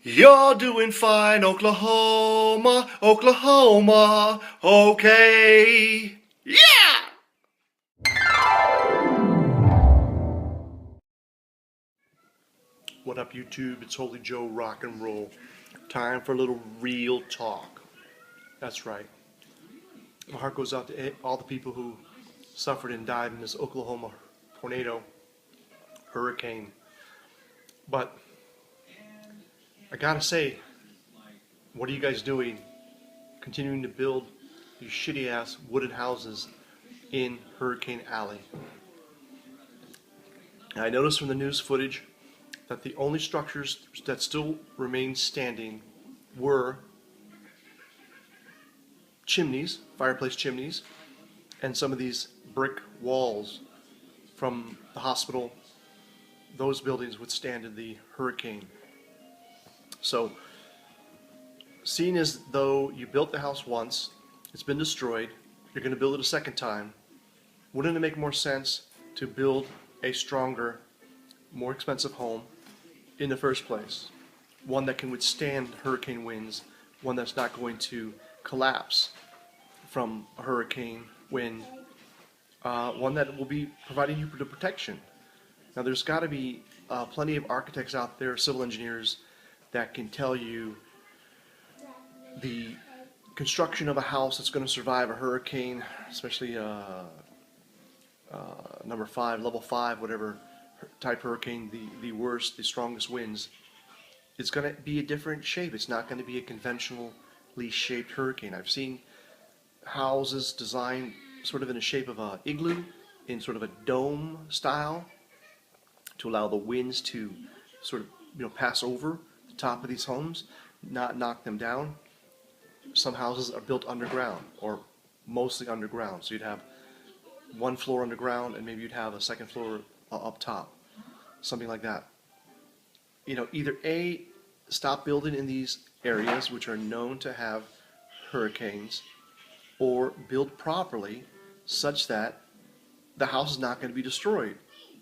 You're doing fine, Oklahoma, Oklahoma, okay. Yeah! What up, YouTube? It's Holy Joe Rock and Roll. Time for a little real talk. That's right. My heart goes out to all the people who suffered and died in this Oklahoma tornado, hurricane. But I gotta say, what are you guys doing continuing to build these shitty ass wooden houses in Hurricane Alley? And I noticed from the news footage that the only structures that still remained standing were chimneys, fireplace chimneys, and some of these brick walls from the hospital. Those buildings withstanded the hurricane. So, seeing as though you built the house once, it's been destroyed, you're going to build it a second time, wouldn't it make more sense to build a stronger, more expensive home in the first place? One that can withstand hurricane winds, one that's not going to collapse from a hurricane wind, one that will be providing you the protection. Now there's got to be plenty of architects out there, civil engineers, that can tell you the construction of a house that's going to survive a hurricane, especially number 5, level 5, whatever type hurricane, the worst, the strongest winds. It's going to be a different shape. It's not going to be a conventionally shaped hurricane. I've seen houses designed sort of in the shape of an igloo, in sort of a dome style, to allow the winds to sort of pass over the top of these homes, not knock them down. Some houses are built underground, or mostly underground, so you'd have one floor underground and maybe you'd have a second floor up top, something like that. Either A, stop building in these areas which are known to have hurricanes, or build properly such that the house is not going to be destroyed,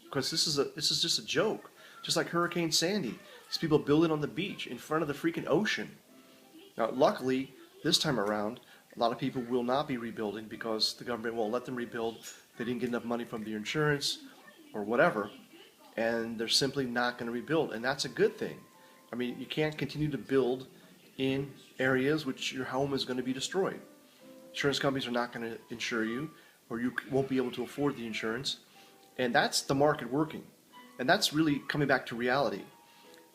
because this is just a joke. Just like Hurricane Sandy, these people building on the beach in front of the freaking ocean. Now, luckily, this time around, a lot of people will not be rebuilding because the government won't let them rebuild. They didn't get enough money from the insurance or whatever, and they're simply not going to rebuild, and that's a good thing. I mean, you can't continue to build in areas which your home is going to be destroyed. Insurance companies are not going to insure you, or you won't be able to afford the insurance, and that's the market working. And that's really coming back to reality.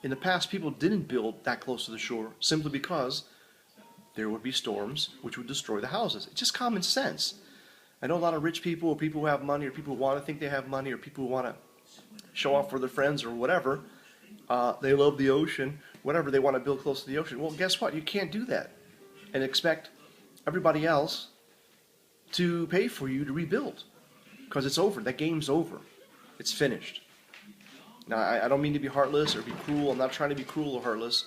In the past, people didn't build that close to the shore simply because there would be storms which would destroy the houses. It's just common sense. I know a lot of rich people, or people who have money, or people who want to think they have money, or people who want to show off for their friends or whatever. They love the ocean, whatever, they want to build close to the ocean. Well, guess what? You can't do that and expect everybody else to pay for you to rebuild, because it's over. That game's over. It's finished. Now, I don't mean to be heartless or be cruel. I'm not trying to be cruel or heartless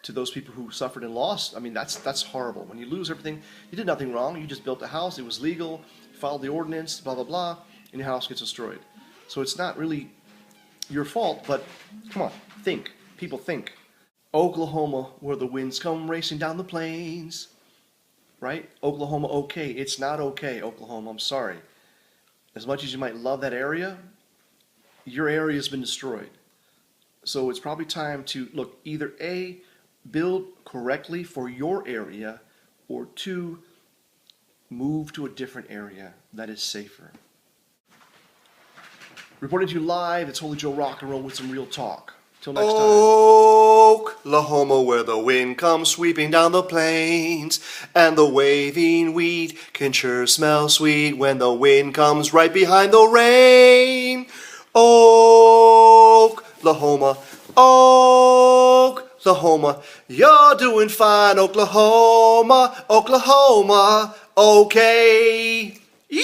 to those people who suffered and lost. I mean, that's horrible. When you lose everything, you did nothing wrong. You just built a house. It was legal. You followed the ordinance, blah, blah, blah, and your house gets destroyed. So it's not really your fault, but come on, think. People think. Oklahoma, where the winds come racing down the plains. Right? Oklahoma, okay. It's not okay, Oklahoma. I'm sorry. As much as you might love that area, your area has been destroyed. So it's probably time to, look, either A, build correctly for your area, or 2, move to a different area that is safer. Reporting to you live, it's Holy Joe Rock and Roll with some real talk. Till next time. Oklahoma, where the wind comes sweeping down the plains, and the waving wheat can sure smell sweet when the wind comes right behind the rain. Oklahoma, Oklahoma, you're doing fine, Oklahoma, Oklahoma, okay. Yeah!